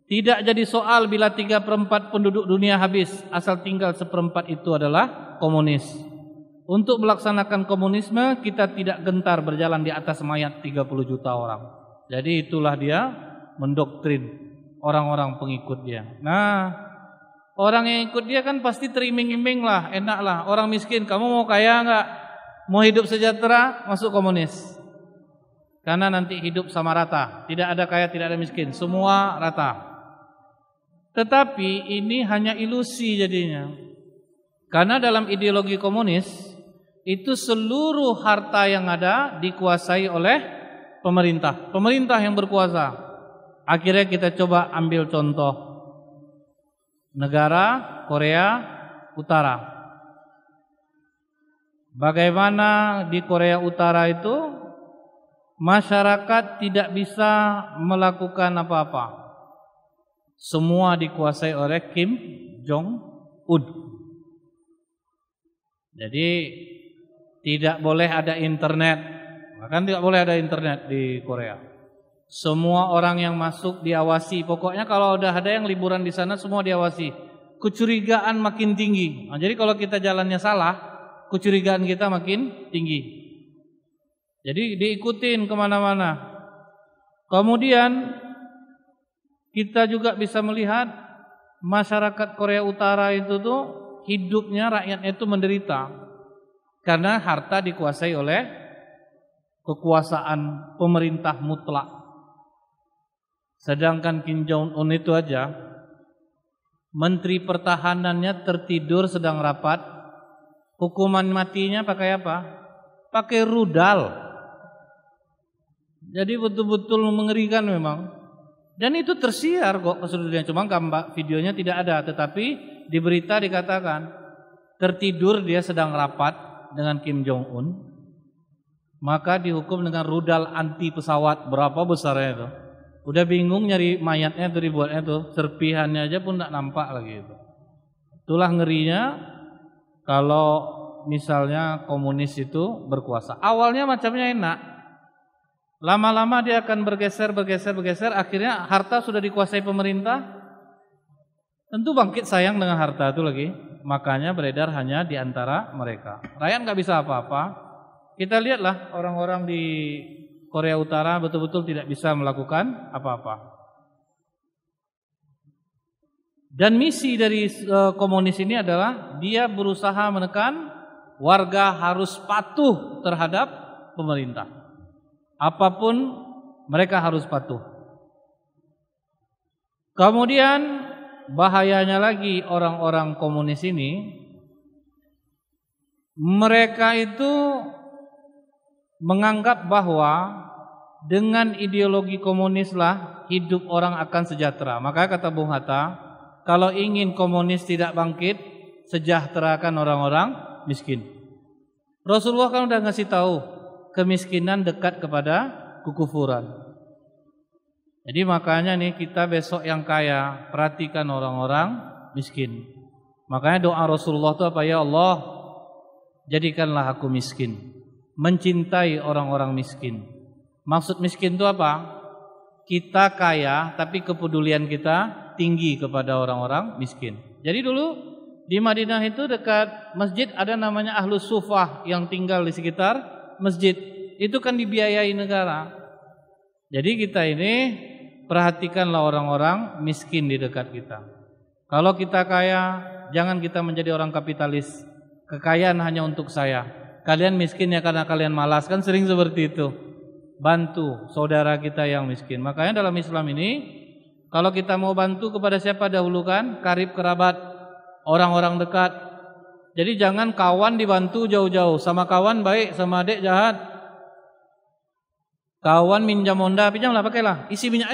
Tidak jadi soal bila 3/4 penduduk dunia habis, asal tinggal 1/4 itu adalah komunis. Untuk melaksanakan komunisme kita tidak gentar berjalan di atas mayat 30 juta orang. Jadi itulah dia mendoktrin orang-orang pengikut dia. Nah, orang yang ikut dia kan pasti teriming-iming lah, enak lah. Orang miskin, kamu mau kaya enggak? Mau hidup sejahtera? Masuk komunis. Karena nanti hidup sama rata. Tidak ada kaya, tidak ada miskin. Semua rata. Tetapi ini hanya ilusi jadinya. Karena dalam ideologi komunis, itu seluruh harta yang ada dikuasai oleh pemerintah. Pemerintah yang berkuasa. Akhirnya kita coba ambil contoh negara Korea Utara. Bagaimana di Korea Utara itu masyarakat tidak bisa melakukan apa-apa. Semua dikuasai oleh Kim Jong-un. Jadi tidak boleh ada internet. Bahkan tidak boleh ada internet di Korea. Semua orang yang masuk diawasi. Pokoknya kalau udah ada yang liburan di sana semua diawasi. Kecurigaan makin tinggi. Nah, jadi kalau kita jalannya salah, kecurigaan kita makin tinggi. Jadi diikutin kemana-mana. Kemudian kita juga bisa melihat masyarakat Korea Utara itu tuh hidupnya, rakyatnya itu menderita karena harta dikuasai oleh kekuasaan pemerintah mutlak. Sedangkan Kim Jong Un itu aja, menteri pertahanannya tertidur sedang rapat, hukuman matinya pakai apa? Pakai rudal. Jadi betul-betul mengerikan memang. Dan itu tersiar kok ke seluruh dunia. Cuma gambar videonya tidak ada, tetapi di berita dikatakan tertidur dia sedang rapat dengan Kim Jong Un, maka dihukum dengan rudal anti pesawat. Berapa besarnya itu? Udah bingung nyari mayatnya itu, dibuatnya itu, serpihannya aja pun tidak nampak lagi itu. Itulah ngerinya kalau misalnya komunis itu berkuasa. Awalnya macamnya enak, lama-lama dia akan bergeser, akhirnya harta sudah dikuasai pemerintah. Tentu bangkit sayang dengan harta itu lagi, makanya beredar hanya di antara mereka. Rakyat nggak bisa apa-apa. Kita lihatlah orang-orang di Korea Utara betul-betul tidak bisa melakukan apa-apa. Dan misi dari komunis ini adalah dia berusaha menekan warga harus patuh terhadap pemerintah. Apapun mereka harus patuh. Kemudian bahayanya lagi orang-orang komunis ini, mereka itu menganggap bahwa dengan ideologi komunislah hidup orang akan sejahtera. Maka kata Bung Hatta, kalau ingin komunis tidak bangkit, sejahterakan orang-orang miskin. Rasulullah kan udah ngasih tahu, kemiskinan dekat kepada kekufuran. Jadi makanya nih kita besok yang kaya, perhatikan orang-orang miskin. Makanya doa Rasulullah itu apa? Ya Allah, jadikanlah aku miskin, mencintai orang-orang miskin. Maksud miskin itu apa? Kita kaya tapi kepedulian kita tinggi kepada orang-orang miskin. Jadi dulu di Madinah itu dekat masjid ada namanya Ahlus Sufah yang tinggal di sekitar masjid. Itu kan dibiayai negara. Jadi kita ini perhatikanlah orang-orang miskin di dekat kita. Kalau kita kaya, jangan kita menjadi orang kapitalis. Kekayaan hanya untuk saya. Kalian miskin ya karena kalian malas, kan sering seperti itu. Bantu saudara kita yang miskin. Makanya dalam Islam ini, kalau kita mau bantu kepada siapa dahulukan? Karib kerabat, orang-orang dekat. Jadi jangan kawan dibantu jauh-jauh. Sama kawan baik, sama adik jahat. Kawan minjam Honda, pinjamlah, pakailah. Isi minyak,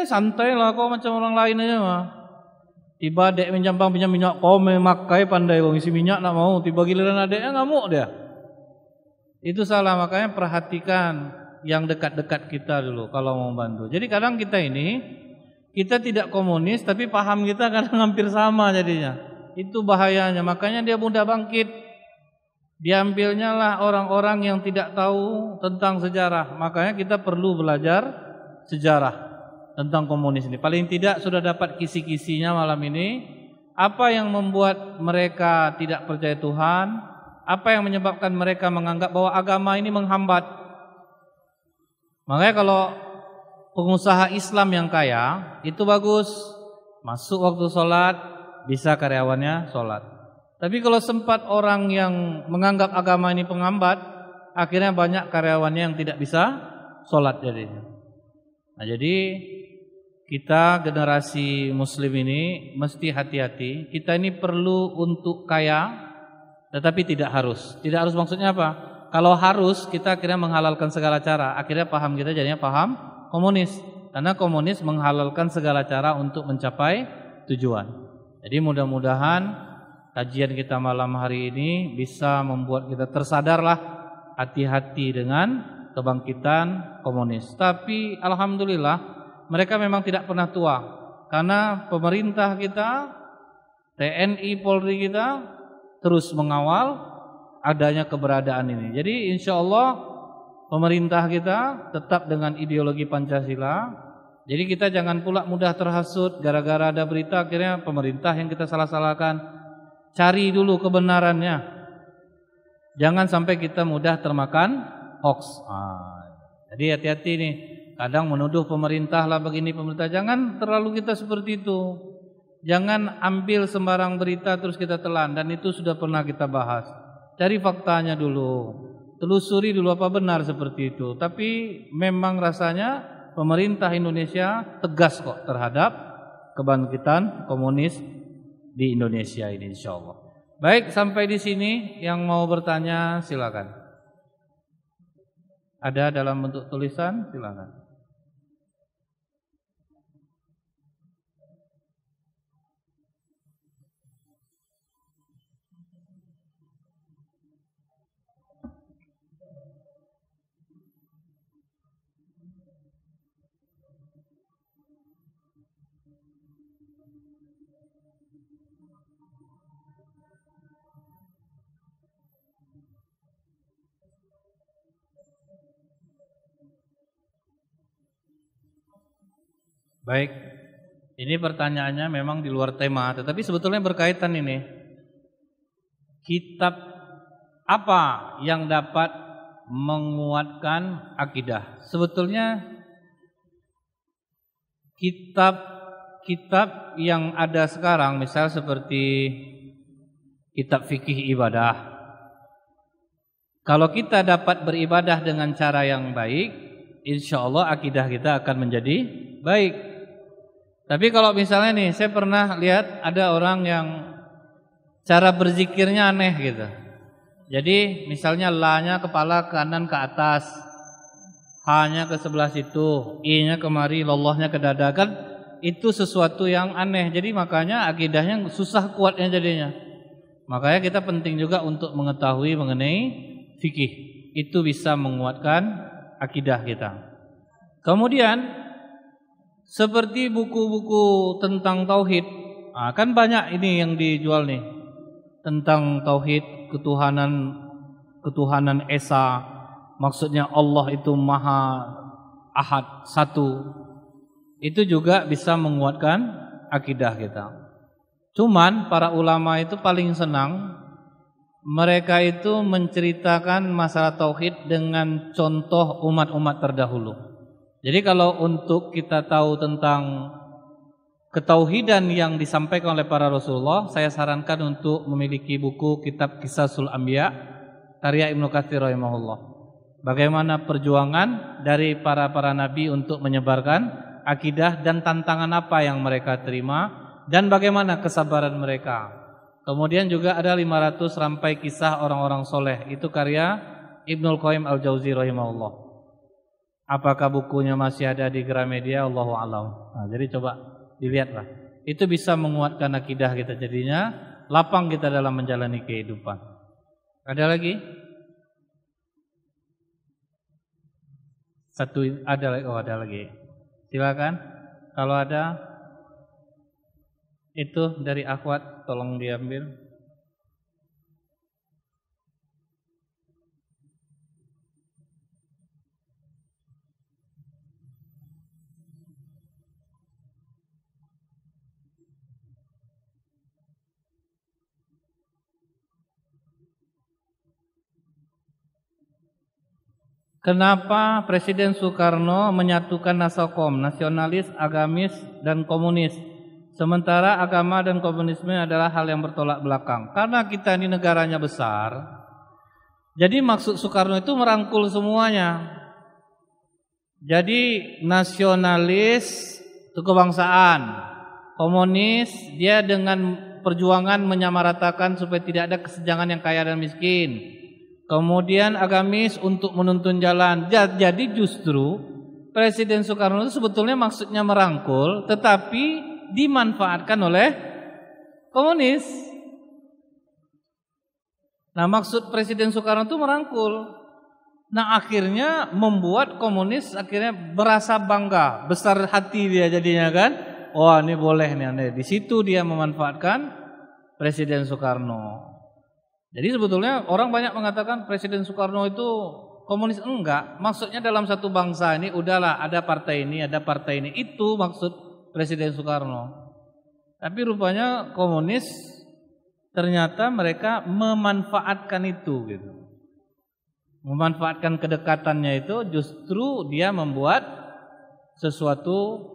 santai lah kau macam orang lain aja mah. Tiba adik minjam bang, pinjam minyak, kau memakai pandai kau isi minyak nak mau. Tiba giliran adiknya ngamuk dia. Itu salah, makanya perhatikan yang dekat-dekat kita dulu kalau mau bantu. Jadi kadang kita ini, kita tidak komunis tapi paham kita kadang hampir sama jadinya. Itu bahayanya, makanya dia mudah bangkit. Diambilnya lah orang-orang yang tidak tahu tentang sejarah. Makanya kita perlu belajar sejarah tentang komunis ini. Paling tidak sudah dapat kisi-kisinya malam ini. Apa yang membuat mereka tidak percaya Tuhan? Apa yang menyebabkan mereka menganggap bahwa agama ini menghambat? Makanya kalau pengusaha Islam yang kaya itu bagus, masuk waktu sholat, bisa karyawannya sholat. Tapi kalau sempat orang yang menganggap agama ini penghambat, akhirnya banyak karyawannya yang tidak bisa sholat jadinya. Nah, jadi kita generasi muslim ini mesti hati-hati. Kita ini perlu untuk kaya, tetapi tidak harus. Tidak harus maksudnya apa? Kalau harus, kita akhirnya menghalalkan segala cara. Akhirnya paham kita jadinya paham komunis. Karena komunis menghalalkan segala cara untuk mencapai tujuan. Jadi mudah-mudahan kajian kita malam hari ini bisa membuat kita tersadarlah hati-hati dengan kebangkitan komunis. Tapi alhamdulillah mereka memang tidak pernah tua. Karena pemerintah kita, TNI, Polri kita terus mengawal adanya keberadaan ini. Jadi insya Allah pemerintah kita tetap dengan ideologi Pancasila. Jadi kita jangan pula mudah terhasut gara-gara ada berita akhirnya pemerintah yang kita salah-salahkan. Cari dulu kebenarannya. Jangan sampai kita mudah termakan hoax. Jadi hati-hati nih. Kadang menuduh pemerintah lah begini pemerintah. Jangan terlalu kita seperti itu. Jangan ambil sembarang berita terus kita telan. Dan itu sudah pernah kita bahas. Cari faktanya dulu. Telusuri dulu apa benar seperti itu. Tapi memang rasanya pemerintah Indonesia tegas kok terhadap kebangkitan komunis di Indonesia ini, insyaallah. Baik, sampai di sini yang mau bertanya silakan. Ada dalam bentuk tulisan, silakan. Baik, ini pertanyaannya memang di luar tema, tetapi sebetulnya berkaitan ini. Kitab apa yang dapat menguatkan akidah? Sebetulnya kitab yang ada sekarang, misal seperti kitab fikih ibadah. Kalau kita dapat beribadah dengan cara yang baik, insya Allah akidah kita akan menjadi baik. Tapi kalau misalnya nih, saya pernah lihat ada orang yang cara berzikirnya aneh gitu. Jadi misalnya la-nya kepala kanan ke atas, H-nya ke sebelah situ, I-nya kemari, lallahnya ke dada, kan itu sesuatu yang aneh. Jadi makanya akidahnya susah kuatnya jadinya. Makanya kita penting juga untuk mengetahui mengenai fikih. Itu bisa menguatkan akidah kita. Kemudian seperti buku-buku tentang tauhid, kan banyak ini yang dijual nih tentang tauhid, ketuhanan esa, maksudnya Allah itu maha ahad, satu. Itu juga bisa menguatkan akidah kita. Cuman para ulama itu paling senang mereka itu menceritakan masalah tauhid dengan contoh umat-umat terdahulu. Jadi kalau untuk kita tahu tentang ketauhidan yang disampaikan oleh para Rasulullah, saya sarankan untuk memiliki buku kitab Qisasul Anbiya karya Ibnu Katsir rahimahullah. Bagaimana perjuangan dari para nabi untuk menyebarkan akidah dan tantangan apa yang mereka terima dan bagaimana kesabaran mereka. Kemudian juga ada 500 rampai kisah orang-orang soleh. Itu karya Ibnul Qayyim Al-Jauzi rahimahullah. Apakah bukunya masih ada di Gramedia? Allahu a'lam. Jadi coba dilihatlah. Itu bisa menguatkan akidah kita, jadinya lapang kita dalam menjalani kehidupan. Ada lagi? Ada lagi. Silakan. Kalau ada itu dari akhwat tolong diambil. Kenapa Presiden Soekarno menyatukan Nasakom, nasionalis, agamis, dan komunis, sementara agama dan komunisme adalah hal yang bertolak belakang? Karena kita ini negaranya besar, jadi maksud Soekarno itu merangkul semuanya. Jadi nasionalis itu kebangsaan, komunis dia dengan perjuangan menyamaratakan supaya tidak ada kesenjangan yang kaya dan miskin. Kemudian agamis untuk menuntun jalan. Jadi justru Presiden Soekarno itu sebetulnya maksudnya merangkul, tetapi dimanfaatkan oleh komunis. Nah, maksud Presiden Soekarno itu merangkul. Nah, akhirnya membuat komunis akhirnya berasa bangga, besar hati dia jadinya kan. Wah, ini boleh nih. Di situ dia memanfaatkan Presiden Soekarno. Jadi sebetulnya orang banyak mengatakan Presiden Soekarno itu komunis. Enggak, maksudnya dalam satu bangsa ini udahlah ada partai ini, ada partai ini. Itu maksud Presiden Soekarno. Tapi rupanya komunis ternyata mereka memanfaatkan itu gitu. Memanfaatkan kedekatannya itu justru dia membuat sesuatu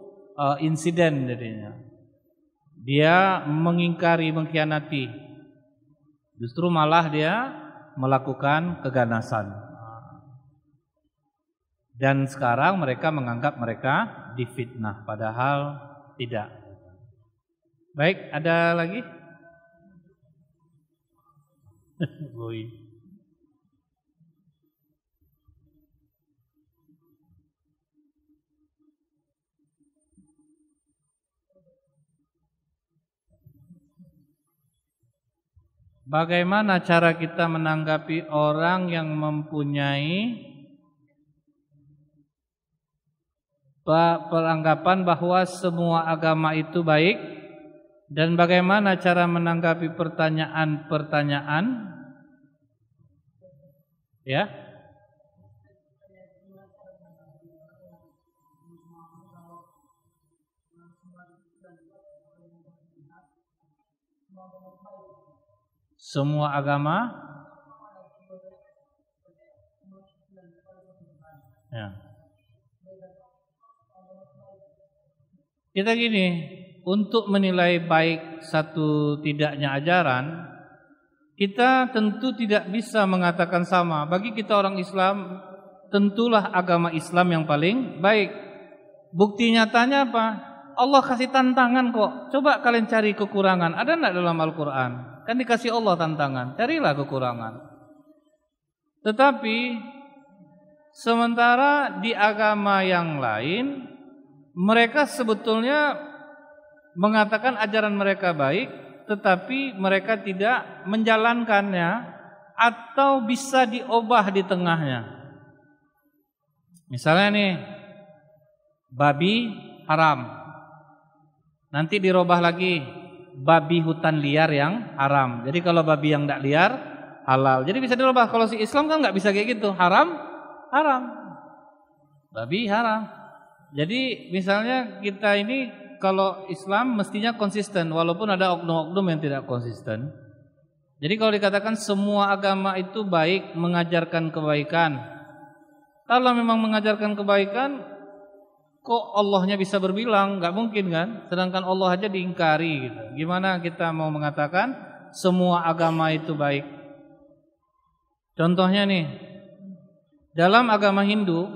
insiden jadinya. Dia mengingkari, mengkhianati. Justru malah dia melakukan keganasan. Dan sekarang mereka menganggap mereka difitnah, padahal tidak. Baik, ada lagi? Boy. Bagaimana cara kita menanggapi orang yang mempunyai peranggapan bahwa semua agama itu baik, dan bagaimana cara menanggapi pertanyaan-pertanyaan? Ya. Semua agama ya. Kita gini, untuk menilai baik satu tidaknya ajaran, kita tentu tidak bisa mengatakan sama. Bagi kita orang Islam, tentulah agama Islam yang paling baik. Bukti nyatanya apa? Allah kasih tantangan kok. Coba kalian cari kekurangan. Ada enggak dalam Al-Quran? Kan dikasih Allah tantangan, carilah kekurangan. Tetapi sementara di agama yang lain, mereka sebetulnya mengatakan ajaran mereka baik, tetapi mereka tidak menjalankannya atau bisa diubah di tengahnya. Misalnya nih, babi haram, nanti dirubah lagi, babi hutan liar yang haram. Jadi kalau babi yang tidak liar halal. Jadi bisa dirubah. Kalau si Islam kan nggak bisa kayak gitu. Haram, haram. Babi haram. Jadi misalnya kita ini kalau Islam mestinya konsisten, walaupun ada oknum-oknum yang tidak konsisten. Jadi kalau dikatakan semua agama itu baik, mengajarkan kebaikan. Kalau memang mengajarkan kebaikan, kok Allahnya bisa berbilang? Gak mungkin kan? Sedangkan Allah aja diingkari gitu. Gimana kita mau mengatakan semua agama itu baik? Contohnya nih, dalam agama Hindu,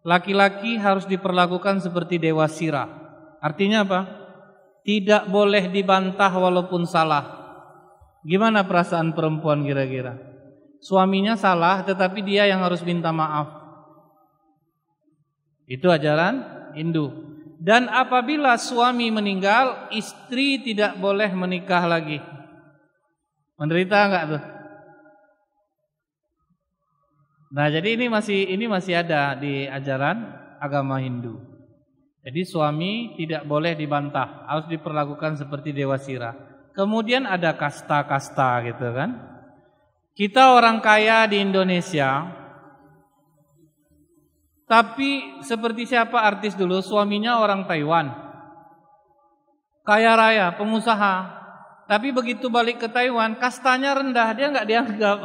laki-laki harus diperlakukan seperti dewa sirah. Artinya apa? Tidak boleh dibantah walaupun salah. Gimana perasaan perempuan kira-kira? Suaminya salah tetapi dia yang harus minta maaf. Itu ajaran Hindu. Dan apabila suami meninggal, istri tidak boleh menikah lagi. Menderita enggak tuh? Nah, jadi ini masih ada di ajaran agama Hindu. Jadi suami tidak boleh dibantah, harus diperlakukan seperti dewa sirah. Kemudian ada kasta-kasta gitu kan. Kita orang kaya di Indonesia, tapi seperti siapa artis dulu, suaminya orang Taiwan, kaya raya, pengusaha. Tapi begitu balik ke Taiwan, kastanya rendah, dia nggak dianggap.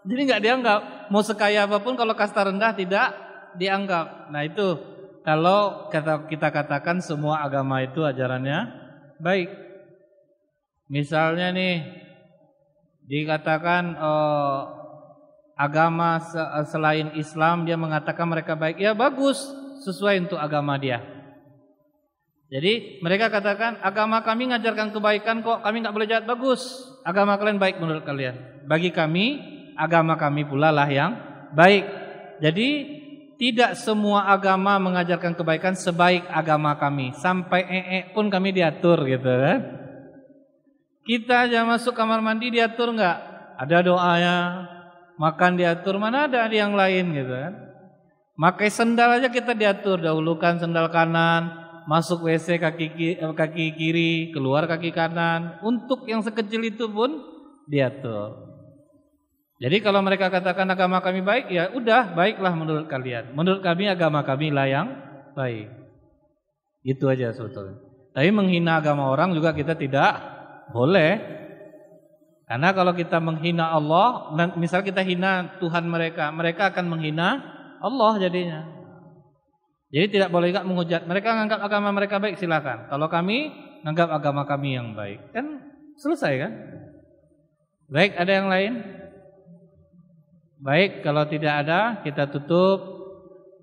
Jadi nggak dianggap. Mau sekaya apapun kalau kasta rendah tidak dianggap. Nah itu kalau kita katakan semua agama itu ajarannya baik. Misalnya nih dikatakan agama selain Islam dia mengatakan mereka baik, ya bagus, sesuai untuk agama dia. Jadi mereka katakan agama kami ngajarkan kebaikan kok, kami nggak boleh jahat, bagus. Agama kalian baik menurut kalian. Bagi kami, agama kami pula lah yang baik. Jadi tidak semua agama mengajarkan kebaikan sebaik agama kami. Sampai pun kami diatur gitu kan. Kita aja masuk kamar mandi diatur nggak? Ada doanya. Makan diatur, mana ada yang lain gitu kan. Pakai sendal aja kita diatur, dahulukan sendal kanan, masuk WC kaki kiri, keluar kaki kanan. Untuk yang sekecil itu pun diatur. Jadi kalau mereka katakan agama kami baik, ya udah baiklah menurut kalian. Menurut kami agama kami lah yang baik. Itu aja sebetulnya. Tapi menghina agama orang juga kita tidak boleh. Karena kalau kita menghina Allah, misal kita hina Tuhan mereka, mereka akan menghina Allah jadinya. Jadi tidak boleh juga menghujat. Mereka menganggap agama mereka baik, silakan. Kalau kami menganggap agama kami yang baik, kan selesai kan? Baik, ada yang lain? Baik, kalau tidak ada, kita tutup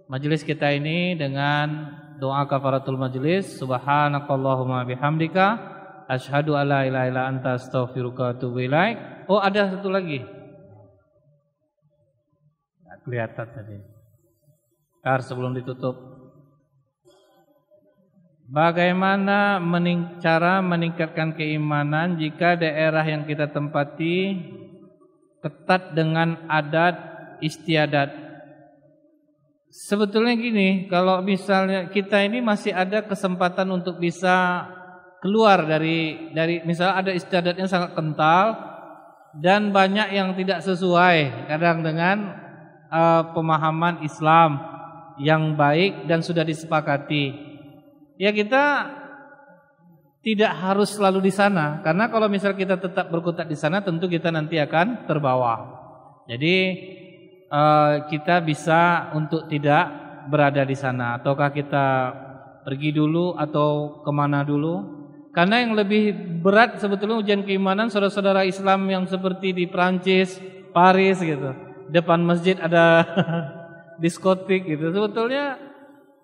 majelis kita ini dengan doa kafaratul majelis. Subhanakallahumma bihamdika asyhadu alla ilaha illa anta astaghfiruka wa atubu ilaik. Oh, ada satu lagi. Nggak kelihatan tadi. Sebelum ditutup. Bagaimana cara meningkatkan keimanan jika daerah yang kita tempati ketat dengan adat istiadat? Sebetulnya gini, kalau misalnya kita ini masih ada kesempatan untuk bisa keluar dari misalnya ada istiadat yang sangat kental dan banyak yang tidak sesuai kadang dengan pemahaman Islam yang baik dan sudah disepakati. Ya kita tidak harus selalu di sana, karena kalau misal kita tetap berkutat di sana tentu kita nanti akan terbawa. Jadi kita bisa untuk tidak berada di sana, ataukah kita pergi dulu atau kemana dulu? Karena yang lebih berat sebetulnya ujian keimanan saudara-saudara Islam yang seperti di Prancis, Paris gitu. Depan masjid ada diskotik gitu. Sebetulnya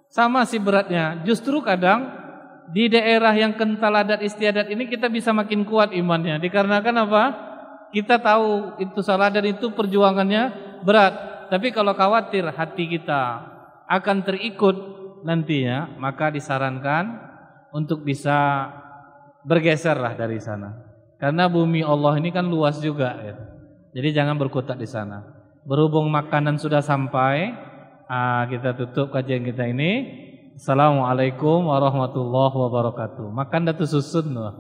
sama sih beratnya. Justru kadang di daerah yang kental adat istiadat ini kita bisa makin kuat imannya. Dikarenakan apa? Kita tahu itu salah dan itu perjuangannya berat. Tapi kalau khawatir hati kita akan terikut nantinya, maka disarankan untuk bisa bergeserlah dari sana. Karena bumi Allah ini kan luas juga gitu. Jadi jangan berkutat di sana. Berhubung makanan sudah sampai, kita tutup kajian kita ini. Assalamualaikum warahmatullahi wabarakatuh. Makan datu susun loh.